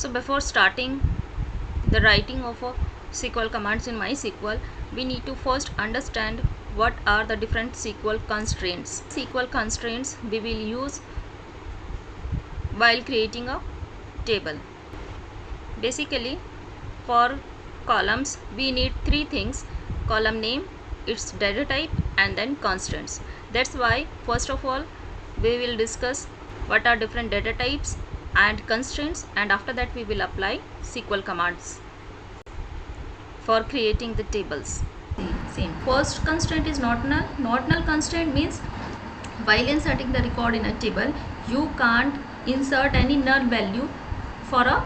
So before starting the writing of a SQL commands in MySQL, we need to first understand what are the different SQL constraints. SQL constraints we will use while creating a table. Basically, for columns we need three things: column name, its data type, and then constants. That's why first of all we will discuss what are different data types and constraints, and after that we will apply SQL commands for creating the tables. Same. First constraint is not null. Not null constraint means while inserting the record in a table, you can't insert any null value for a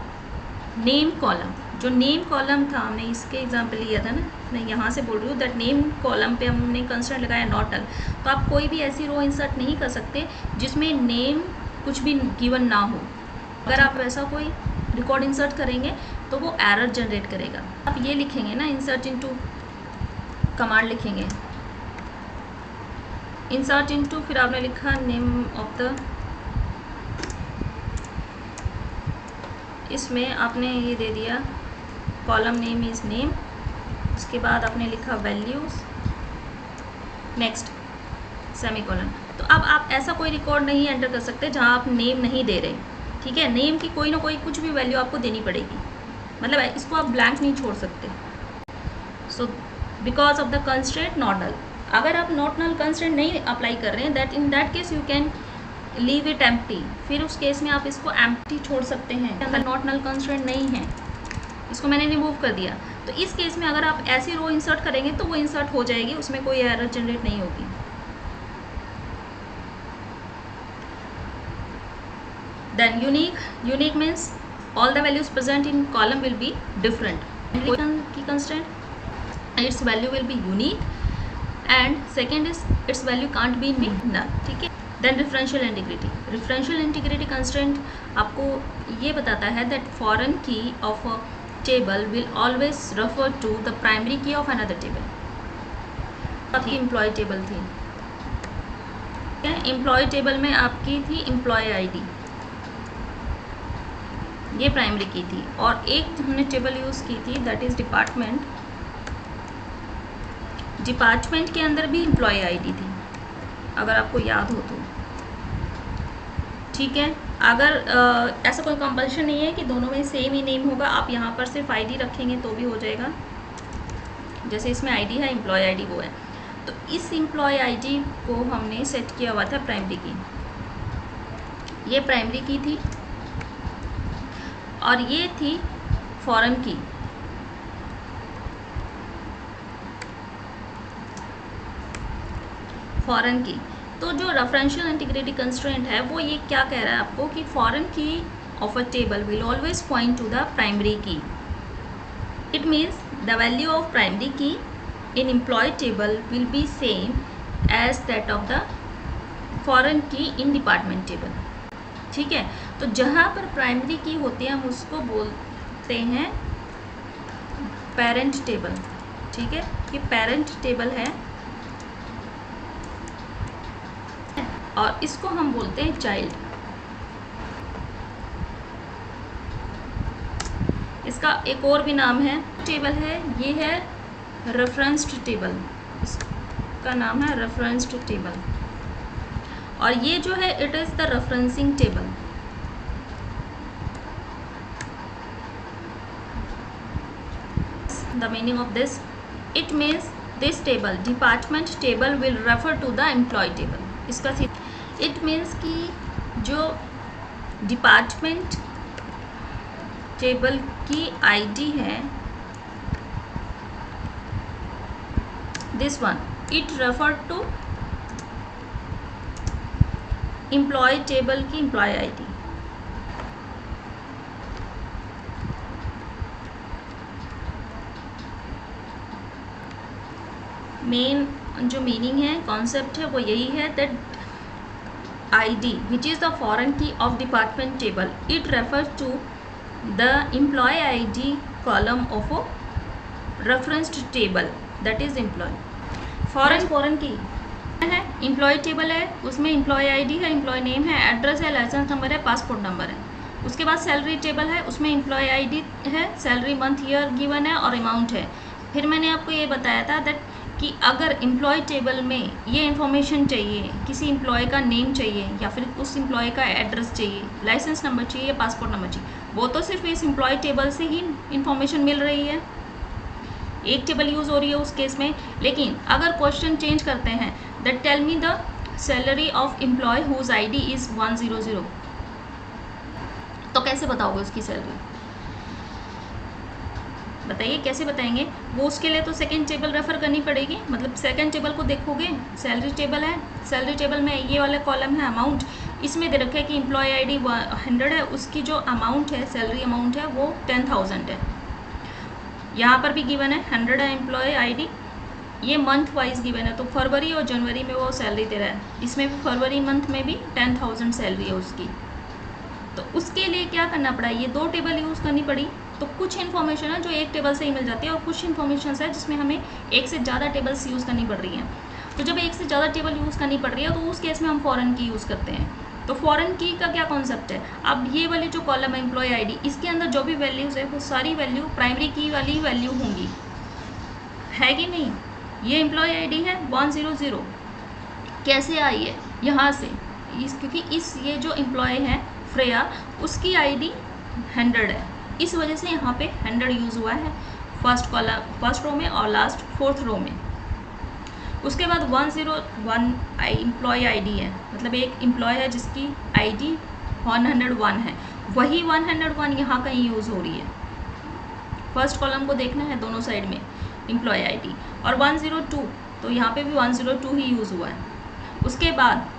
name column. जो name column था, हमने इसके example लिया था ना, मैं यहाँ से बोल रही हूँ दैट नेम कॉलम पे हमने कंस्ट्रेंट लगाया नॉट नल. तो आप कोई भी ऐसी रो इंसर्ट नहीं कर सकते जिसमें नेम कुछ भी गिवन ना हो. अगर आप वैसा कोई रिकॉर्ड इंसर्ट करेंगे तो वो एरर जनरेट करेगा. आप ये लिखेंगे ना, इंसर्ट इनटू कमांड लिखेंगे, इंसर्ट इनटू, फिर आपने लिखा नेम ऑफ द, इसमें आपने ये दे दिया कॉलम नेम इज़ नेम, उसके बाद आपने लिखा वैल्यूज़, नेक्स्ट सेमीकोलन. तो अब आप ऐसा कोई रिकॉर्ड नहीं एंटर कर सकते जहां आप नेम नहीं दे रहे. ठीक है, नेम की कोई ना कोई कुछ भी वैल्यू आपको देनी पड़ेगी, मतलब इसको आप ब्लैंक नहीं छोड़ सकते. So because of the constraint not null. अगर आप नॉट नल कंस्ट्रेंट नहीं अप्लाई कर रहे हैं, that in that case you can leave it empty. फिर उस केस में आप इसको एम्प्टी छोड़ सकते हैं. अगर नॉट नल कंस्ट्रेंट नहीं है, इसको मैंने रिमूव कर दिया, तो इस केस में अगर आप ऐसी रो इंसर्ट करेंगे तो वो इंसर्ट हो जाएगी, उसमें कोई एरर जनरेट नहीं होगी. Then unique means all the values present in column will be different. Key constraint its value will be unique, and second is its value can't be null. ठीक है. Then referential integrity. Referential integrity constraint आपको ये बताता है that foreign key of a table will always refer to the primary key of another table. आपकी employee table थी, employee table में आपकी थी एम्प्लॉय आईडी, ये प्राइमरी की थी, और एक हमने टेबल यूज़ की थी दैट इज़ डिपार्टमेंट. डिपार्टमेंट के अंदर भी एम्प्लॉय आईडी थी, अगर आपको याद हो तो. ठीक है. अगर ऐसा कोई कंपल्शन नहीं है कि दोनों में सेम ही नेम होगा, आप यहाँ पर सिर्फ आईडी रखेंगे तो भी हो जाएगा. जैसे इसमें आईडी है, एम्प्लॉय आईडी वो है, तो इस एम्प्लॉय आईडी को हमने सेट किया हुआ था प्राइमरी की. ये प्राइमरी की थी, और ये थी फॉरेन की. फॉरेन की. तो जो रेफरेंशियल इंटीग्रिटी कंस्ट्रेंट है वो ये क्या कह रहा है आपको कि foreign key of a table will always point to the primary key. It means the value of primary key in employee table will be same as that of the foreign key in department table. ठीक है. तो जहाँ पर primary की होती है हम उसको बोलते हैं पेरेंट टेबल. ठीक है, ये पेरेंट टेबल है, और इसको हम बोलते हैं चाइल्ड. इसका एक और भी नाम है टेबल है, ये है रेफरेंस्ड टेबल. इसका नाम है रेफरेंस्ड टेबल, और ये जो है it is the referencing table. The meaning of this, it means this table department table will refer to the employee table. इसका इट मीन्स कि जो डिपार्टमेंट टेबल की आईडी है, this one, it refer to employee table की employee ID. Main जो meaning है, concept है, वो यही है that ID which is the foreign key of department table, it refers to the employee ID column of a referenced table, that is employee. foreign key है, employee table है, उसमें employee ID है, employee name है, address है, licence number है, passport number है. उसके बाद सैलरी टेबल है, उसमें एम्प्लॉय आईडी है, सैलरी मंथ ईयर गिवन है और अमाउंट है। फिर मैंने आपको ये बताया था दैट कि अगर एम्प्लॉय टेबल में ये इन्फॉर्मेशन चाहिए, किसी एम्प्लॉय का नेम चाहिए या फिर उस एम्प्लॉय का एड्रेस चाहिए, लाइसेंस नंबर चाहिए या पासपोर्ट नंबर चाहिए, वो तो सिर्फ इस एम्प्लॉय टेबल से ही इन्फॉर्मेशन मिल रही है, एक टेबल यूज़ हो रही है उस केस में। लेकिन अगर क्वेश्चन चेंज करते हैं that tell me the salary of employee whose ID is 100, तो कैसे बताओगे उसकी सैलरी? बताइए कैसे बताएंगे? वो उसके लिए तो सेकंड टेबल रेफर करनी पड़ेगी, मतलब सेकंड टेबल को देखोगे, सैलरी टेबल है, सैलरी टेबल में ये वाला कॉलम है अमाउंट, इसमें दे रखा है कि एम्प्लॉय आईडी 100 है, उसकी जो अमाउंट है, सैलरी अमाउंट है वो 10,000 है। यहाँ पर भी गिवन है 100 है एम्प्लॉय आईडी, ये मंथ वाइज गिवन है, तो फरवरी और जनवरी में वो सैलरी दे रहा है, इसमें भी फरवरी मंथ में भी 10,000 सैलरी है उसकी। तो उसके लिए क्या करना पड़ा, ये दो टेबल यूज़ करनी पड़ी। तो कुछ इन्फॉर्मेशन है जो एक टेबल से ही मिल जाती है और कुछ इन्फॉर्मेशन है जिसमें हमें एक से ज़्यादा टेबल्स यूज़ करनी पड़ रही हैं। तो जब एक से ज़्यादा टेबल यूज़ करनी पड़ रही है तो उस केस में हम फॉरेन की यूज़ करते हैं। तो फॉरेन की का क्या कॉन्सेप्ट है, अब ये वाली जो कॉलम है एम्प्लॉय आईडी, इसके अंदर जो भी वैल्यूज़ है वो सारी वैल्यू प्राइमरी की वाली वैल्यू होंगी, है कि नहीं? ये एम्प्लॉय आईडी है 100, कैसे आई है? यहाँ से, क्योंकि ये जो एम्प्लॉय है फ्रेया, उसकी आईडी 100 है, इस वजह से यहाँ पे 100 यूज़ हुआ है फर्स्ट कॉलम, फर्स्ट रो में और लास्ट फोर्थ रो में। उसके बाद 101 एम्प्लॉय आईडी है, मतलब एक एम्प्लॉय है जिसकी आईडी 101 है, वही 101 यहाँ कहीं यूज़ हो रही है। फर्स्ट कॉलम को देखना है दोनों साइड में एम्प्लॉय आईडी, और 102, तो यहाँ पे भी 102 ही यूज़ हुआ है। उसके बाद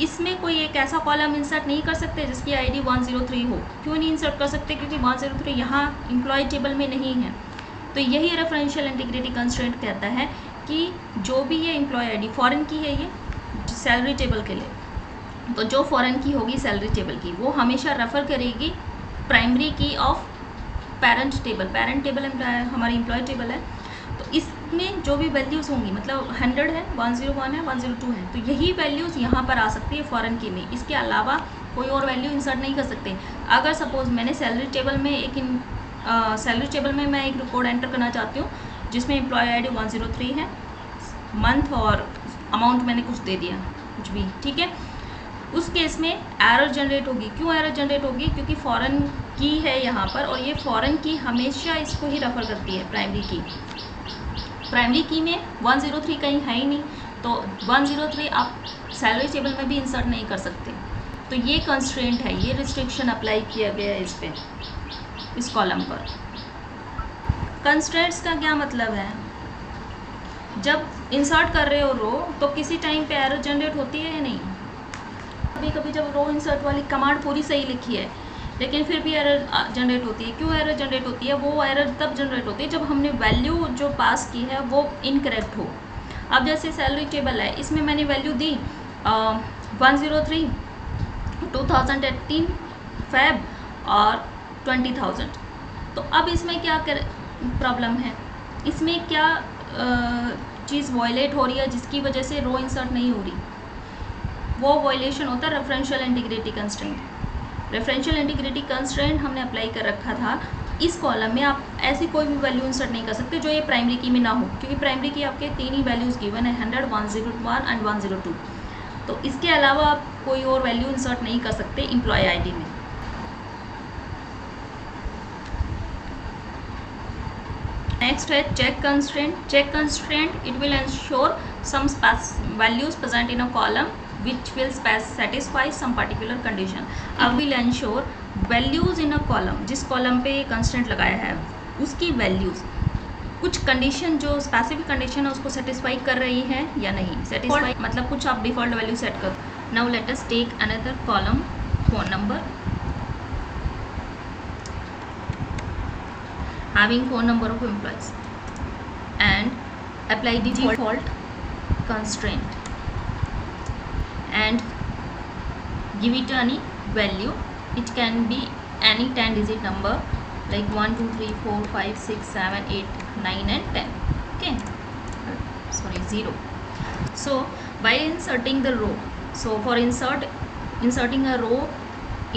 इसमें कोई एक ऐसा कॉलम इंसर्ट नहीं कर सकते जिसकी आईडी 103 हो। क्यों नहीं इंसर्ट कर सकते? क्योंकि 103 यहाँ एम्प्लॉय टेबल में नहीं है। तो यही रेफरेंशियल इंटीग्रिटी कंस्ट्रेंट कहता है कि जो भी ये एम्प्लॉय आईडी फॉरेन की है, ये सैलरी टेबल के लिए, तो जो फॉरेन की होगी सैलरी टेबल की, वो हमेशा रेफर करेगी primary key of parent table. Parent table हमारी एम्प्लॉय टेबल है, तो इसमें जो भी वैल्यूज़ होंगी, मतलब 100 है, 101 है, 102 है, तो यही वैल्यूज़ यहाँ पर आ सकती है फॉरेन की में, इसके अलावा कोई और वैल्यू इंसर्ट नहीं कर सकते। अगर सपोज़ मैंने सैलरी टेबल में मैं एक कोड एंटर करना चाहती हूँ जिसमें एम्प्लॉय आईडी 103 है, मंथ और अमाउंट मैंने कुछ दे दिया, कुछ भी, ठीक है, उस केस में एरर जनरेट होगी। क्यों एरर जनरेट होगी? क्योंकि फॉरेन की है यहाँ पर, और ये फॉरेन की हमेशा इसको ही रेफर करती है प्राइमरी की। प्राइमरी की में 103 कहीं है ही नहीं, तो 103 आप सैलरी टेबल में भी इंसर्ट नहीं कर सकते। तो ये कंस्ट्रेंट है, ये रिस्ट्रिक्शन अप्लाई किया गया है इस पे, इस कॉलम पर। कंस्ट्रेंट्स का क्या मतलब है? जब इंसर्ट कर रहे हो रो, तो किसी टाइम पे एरर जनरेट होती है या नहीं? कभी कभी जब रो इंसर्ट वाली कमांड पूरी सही लिखी है लेकिन फिर भी एरर जनरेट होती है। क्यों एरर जनरेट होती है? वो एरर तब जनरेट होती है जब हमने वैल्यू जो पास की है वो इनकरेक्ट हो। अब जैसे सैलरी टेबल है, इसमें मैंने वैल्यू दी 103, 2018 फेब और 20,000। तो अब इसमें क्या प्रॉब्लम है? इसमें क्या चीज़ वॉयलेट हो रही है जिसकी वजह से रो इंसर्ट नहीं हो रही? वो वॉयलेशन होता है referential integrity constraint. Referential integrity constraint हमने अप्लाई कर रखा था। इस कॉलम में आप ऐसी कोई भी वैल्यू इंसर्ट नहीं कर सकते जो ये प्राइमरी की में ना हो, क्योंकि प्राइमरी की आपके 3 ही वैल्यूज़ गिवन है, 100, 101 एंड 102। तो इसके अलावा आप कोई और वैल्यू इंसर्ट नहीं कर सकते एम्प्लॉय आईडी में। नेक्स्ट है check constraint. Check constraint, it will ensure some values present in a column which will satisfy some particular condition. अब will ensure values in a column, जिस कॉलम पे constraint लगाया है उसकी वैल्यूज कुछ condition, जो स्पेसिफिक कंडीशन है उसको सेटिस्फाई कर रही है या नहीं। सेटिस्फाई मतलब कुछ आप डिफॉल्ट वैल्यू सेट कर। Now let us take another column, phone number, having phone number of employees and apply the default constraint and give it any value. It can be any 10-digit number like 1 2 3 4 5 6 7 8 9 and 10. Okay, sorry, 0. So by inserting the row, so for inserting a row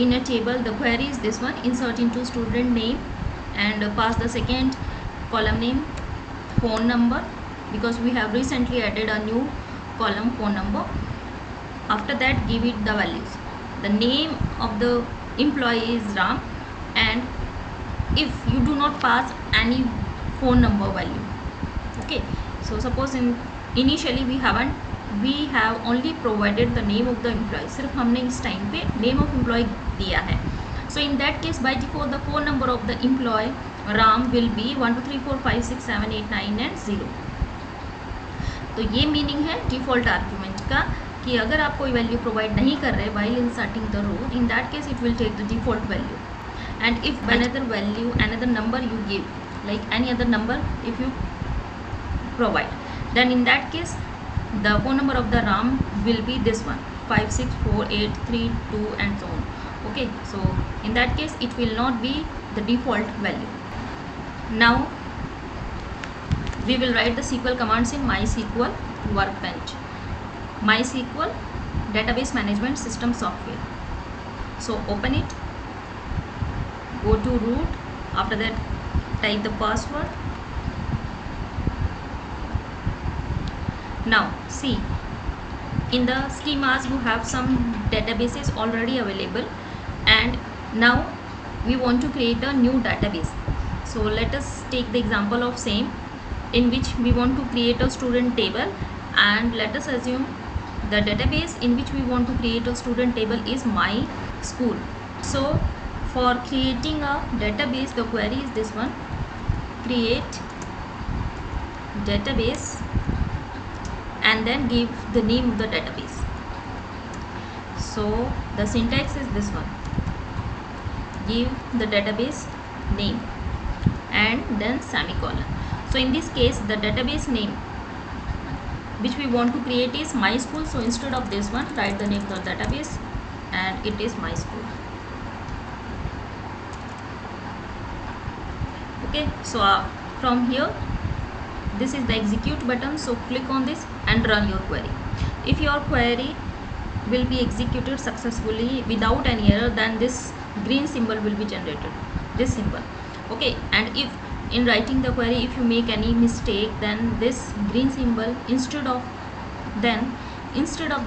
in a table, the query is this one: insert into student name and pass the second column name, phone number, because we have recently added a new column, phone number. After that, give it the values. The name of the employee is Ram, and if you do not pass any phone number value, okay, so suppose initially we have only provided the name of the employee, सिर्फ हमने इस time पे name of employee दिया है. So in that case, by default the phone number of the employee Ram will be 1 2 3 4 5 6 7 8 9 and 0. तो ये meaning है default argument का कि अगर आप कोई वैल्यू प्रोवाइड नहीं कर रहे while inserting the row, in that case it will take the default value. And if another value, another number you give, like any other number if you provide, then in that case the phone number of the Ram will be this one, 5 6 4 8 3 2 and so on. Okay, so in that case it will not be the default value. Now we will write the SQL commands in MySQL workbench. MySQL database management system software. So open it, go to root, after that type the password. Now see, in the schemas you have some databases already available, and now we want to create a new database. So let us take the example of same, in which we want to create a student table, and let us assume the database in which we want to create a student table is my school. So for creating a database, the query is this one: create database, and then give the name of the database. So the syntax is this one: give the database name and then semicolon. So in this case the database name which we want to create is my school, so instead of this one write the name of the database and it is my school. Okay, so from here this is the execute button, so click on this and run your query. If your query will be executed successfully without any error, then this green symbol will be generated, this symbol. Okay, and if in writing the query if you make any mistake, then this green symbol instead of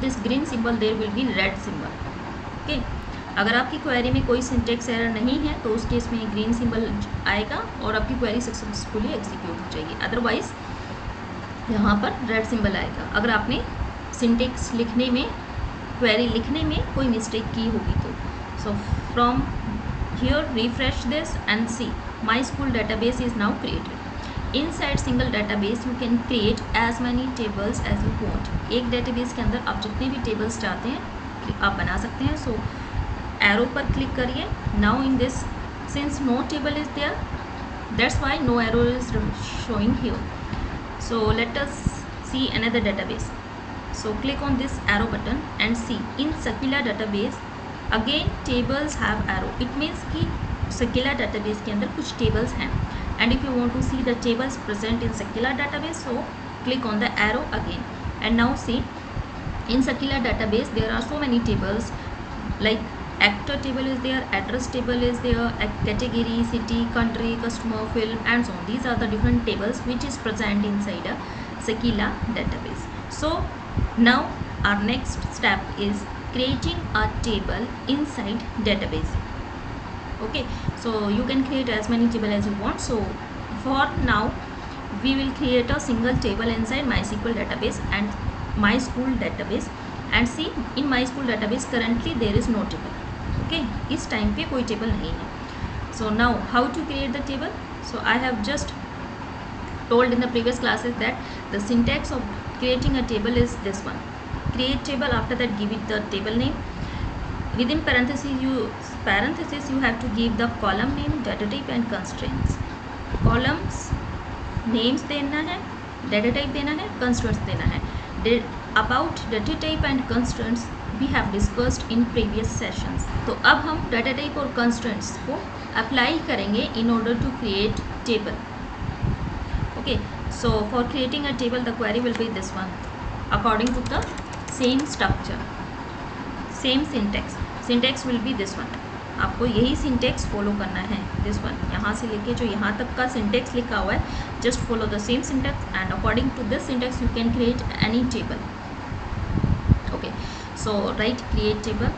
this green symbol there will be red symbol. Okay, अगर आपकी query में कोई syntax error नहीं है तो उस case में green symbol आएगा और आपकी क्वेरी सक्सेसफुली एग्जीक्यूट हो जाएगी. अदरवाइज यहाँ पर रेड सिंबल आएगा अगर आपने सिंटेक्स लिखने में, क्वेरी लिखने में कोई मिस्टेक की होगी तो. So from here refresh this and see my school database is now created. Inside single database you can create as many tables as you want. एक database के अंदर आप जितने भी tables चाहते हैं आप बना सकते हैं. So arrow पर click करिए. Now in this, since no table is there, that's why no arrow is showing here. So let us see another database. So click on this arrow button and see in Sakila database again tables have arrow. It means कि Sakila database के अंदर कुछ tables हैं, and if you want to see the tables present in Sakila database, so click on the arrow again and now see in Sakila database there are so many tables, like actor table is there, address table is there, category, city, country, customer, film and so on. These are the different tables which is present inside a Sakila database. So now our next step is creating a table inside database. Okay, so you can create as many table as you want. So for now we will create a single table inside MySQL database and my school database, and see in my school database currently there is no table. Okay, इस time पे कोई table नहीं है. So now how to create the table? So I have just told in the previous classes that the syntax of creating a table is this one: create table, after that give it the table name, within parenthesis you have to give the column name, data type and constraints. Columns names देना है, data type देना है, constraints देना है. About data type and constraints we have discussed in previous sessions. तो अब हम data type और constraints को apply करेंगे in order to create table. Okay, so for creating a table the query will be this one according to the same structure, same syntax. Syntax will be this one, आपको यही syntax follow करना है, this one, यहाँ से लेके जो यहाँ तक का सिंटेक्स लिखा हुआ है, just follow the same syntax and according to this syntax you can create any table. Okay, so write create table,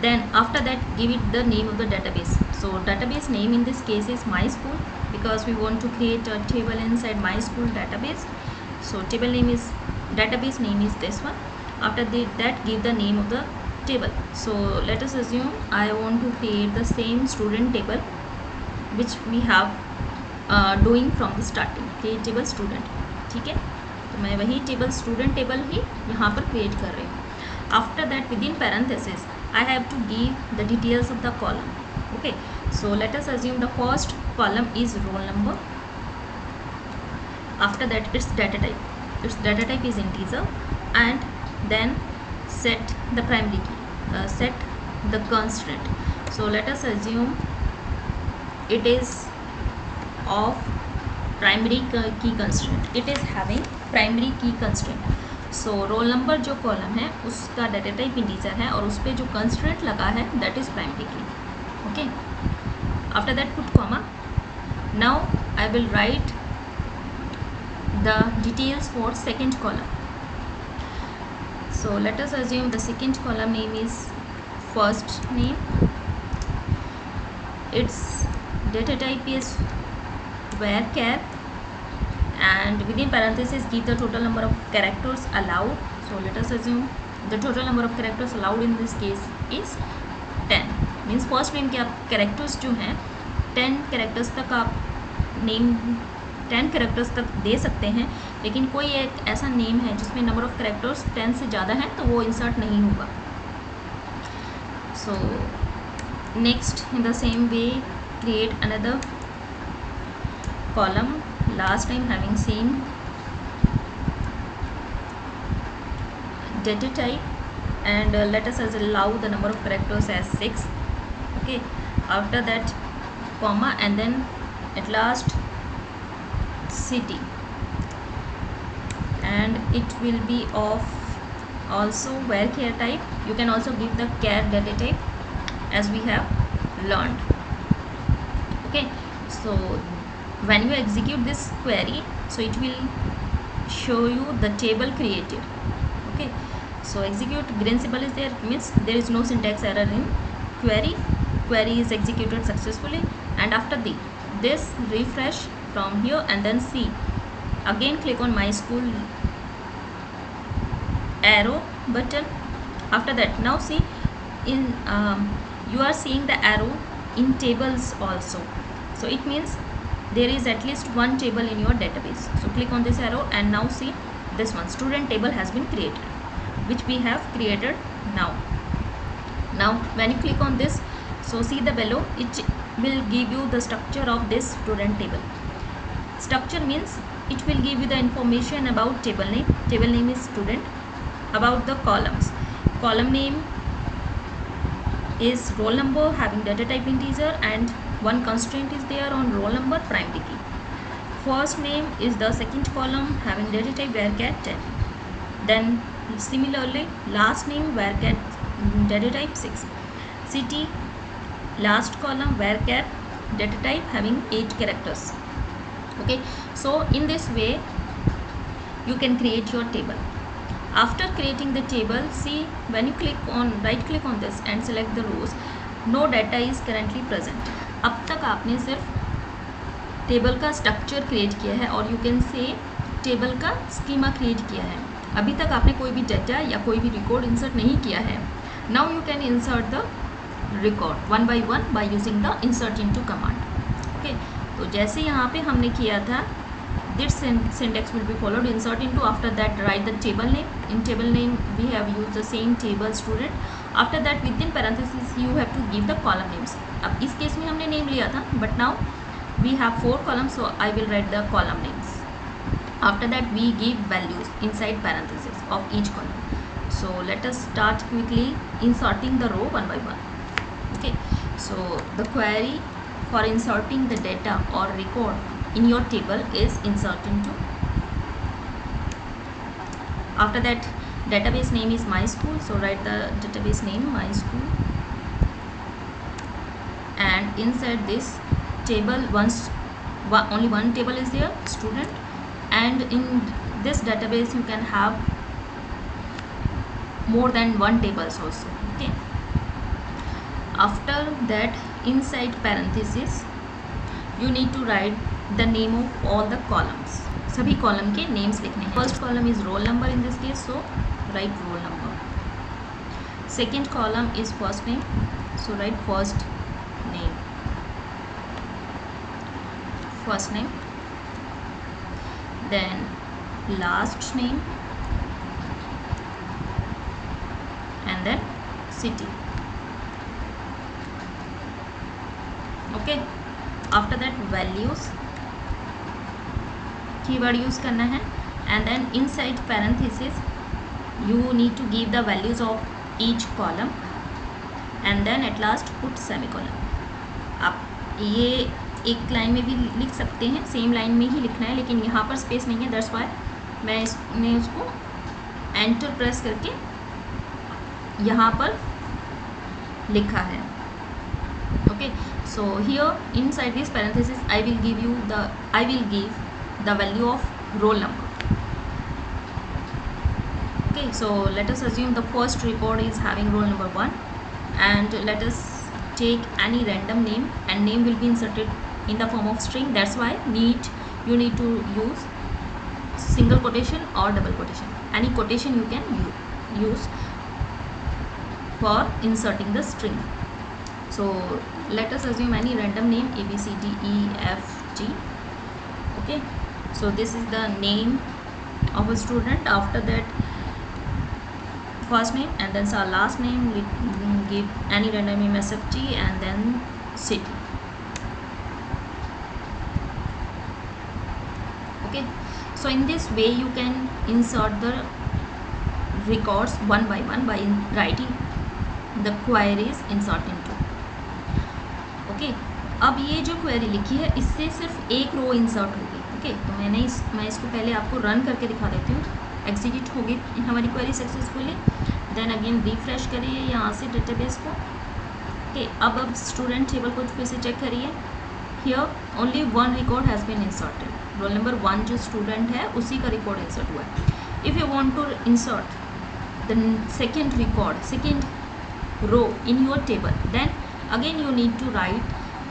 then after that give it the name of the database. So database name in this case is my school, because we want to create a table inside my school database. So table name is, database name is this one. After that give the name of the table. So let us assume I want to create the same student table which we have doing from the starting, create table student. ठीक है, तो मैं वही table student table ही यहाँ पर create कर रही हूँ. After that within parenthesis I have to give the details of the column. Okay, so let us assume the first column is roll number. After that its data type, its data type is integer, and then set the primary key, set the constraint. So let us assume it is of primary key constraint, it is having primary key constraint. So roll number जो column है उसका data type integer है और उस पर जो constraint लगा है दैट इज़ प्राइमरी की. Okay, after that put comma. Now I will write the details for second column. So let us assume the second column name is first name, it's data type is varchar, and within parenthesis give the total number of characters allowed. So let us assume the total number of characters allowed in this case is 10. Means first name के आप characters जो हैं 10 characters तक आप name 10 characters तक दे सकते हैं, लेकिन कोई एक ऐसा नेम है जिसमें नंबर ऑफ कैरेक्टर्स 10 से ज़्यादा है तो वो इंसर्ट नहीं होगा. So next in the same way create another column, last time having seen data type, and let us allow the number of characters as 6. Okay, after that comma, and then at last city, and it will be of also varchar type. You can also give the char data type as we have learned. Okay, so when you execute this query, so it will show you the table created. Okay, so execute green symbol is there, means there is no syntax error in query, query is executed successfully. And after this refresh from here and then see again, click on my school arrow button. After that now see in you are seeing the arrow in tables also, so it means there is at least one table in your database. So click on this arrow and now see this one, student table has been created, which we have created now. Now when you click on this, so see the below, it will give you the structure of this student table. Structure means it will give you the information about table name, table name is student, about the columns, column name is roll number having data type integer, and one constraint is there on roll number primary key. First name is the second column having data type varchar 10. Then similarly last name varchar data type 6. City last column varchar data type having 8 characters. Okay, so in this way you can create your table. After creating the table, see when you click on right click on this and select the rows, no data is currently present. अब तक आपने सिर्फ table का structure create किया है और you can say table का schema create किया है. अभी तक आपने कोई भी डाटा या कोई भी रिकॉर्ड इंसर्ट नहीं किया है. Now you can insert the record one by one by using the insert into command. Okay, तो जैसे यहाँ पे हमने किया था, this syntax will be followed. Insert into, after that write the table name. In table name we have used the same table student. After that within parentheses you have to give the column names. अब इस case में हमने name लिया था, but now we have 4 columns, so I will write the column names. After that we give values inside parentheses of each column. So let us start quickly inserting the row one by one. Okay, so the query for inserting the data or record in your table is insert into. After that database name is my school, so write the database name my school, and inside this table only one table is there, student, and in this database you can have more than one tables also. Okay, after that inside parenthesis you need to write the name of all the columns, सभी column के names लिखने हैं. First column is roll number in this case, so right roll number. Second column is first name, so right first name, first name, then last name, and then city. Okay, after that values, keyword use करना है, and then inside parenthesis you need to give the values of each column, and then at last put semicolon. आप ये एक line में भी लिख सकते हैं, सेम लाइन में ही लिखना है, लेकिन यहाँ पर स्पेस नहीं है, दैट्स वाई मैंने उसको एंटर प्रेस करके यहाँ पर लिखा है. Okay, so here inside this parenthesis I will give the value of roll number. Okay, so let us assume the first record is having roll number 1, and let us take any random name, and name will be inserted in the form of string. That's why you need to use single quotation or double quotation. Any quotation you can use for inserting the string. So let us assume any random name A, B, C, D, E, F, G. Okay, so this is the name of a student. After that first name, and then our last name, we give any random name SFG, and then city. Okay, so in this way you can insert the records one by one by writing the queries insert into. Okay, अब ये जो query लिखी है इससे सिर्फ एक रो insert होगी. Okay, तो मैं इसको पहले आपको रन करके दिखा देती हूँ. एग्जीक्यूट होगी हमारी query successfully. Then again refresh करिए यहाँ से डेटाबेस को. ओके, अब स्टूडेंट टेबल को फिर से चेक करिए. Here only one record has been inserted. Roll number 1 जो स्टूडेंट है उसी का रिकॉर्ड इंसर्ट हुआ है. If you want to insert the second record, second row in your table, then again you need to write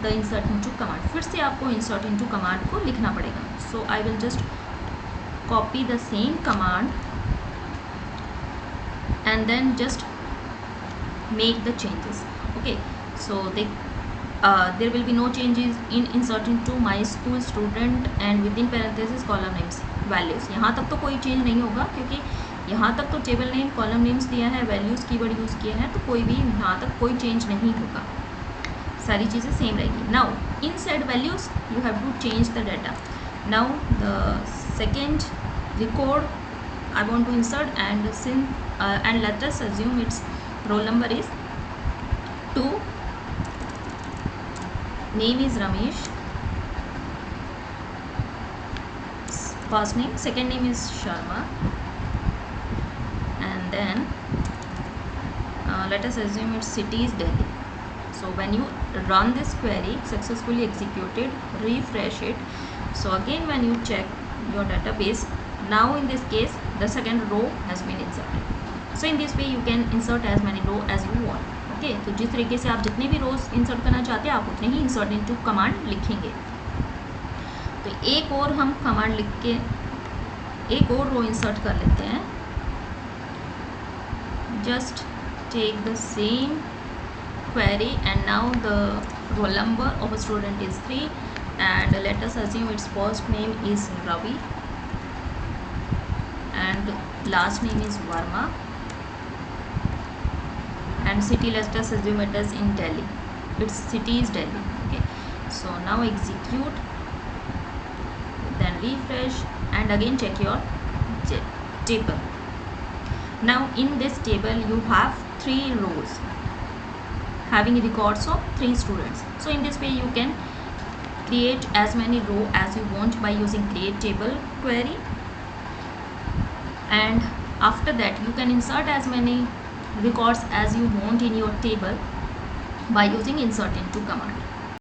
the insert into command. फिर से आपको insert into command को लिखना पड़ेगा. So I will just copy the same command and then just make the changes. Okay, so there will be no changes in inserting to my school student and within parenthesis column names values. यहाँ तक तो कोई change नहीं होगा क्योंकि यहाँ तक तो टेबल नेम कॉलम नेम्स दिया है, वैल्यूज़ कीवर्ड यूज़ किए हैं, तो कोई भी यहाँ तक कोई चेंज नहीं होगा, सारी चीज़ें सेम रहेगी. Now inside values you have to change the data. Now the second record I want to insert, and let us assume its roll number is 2, name is Ramesh, first name, second name is Sharma, and then let us assume its city is Delhi. So when you run this query, successfully executed, refresh it. So again when you check your database, now in this case the second row has been inserted. So in this way you can insert as many row as you want. Okay, तो जिस तरीके से आप जितने भी रोज insert करना चाहते हैं आप उतने ही इंसर्ट इनटू कमांड लिखेंगे. तो एक और हम कमांड लिख के एक और रो इंसर्ट कर लेते हैं. Just take the same query and now the roll number of a student is 3 and let us assume its first name is Ravi and last name is Verma and city, let us assume it is in Delhi, its city is Delhi. Okay, so now execute, then refresh and again check your table. Now in this table you have 3 rows having records of 3 students. So in this way you can create as many rows as you want by using create table query, and After that, you can insert as many records as you want in your table by using insert into command.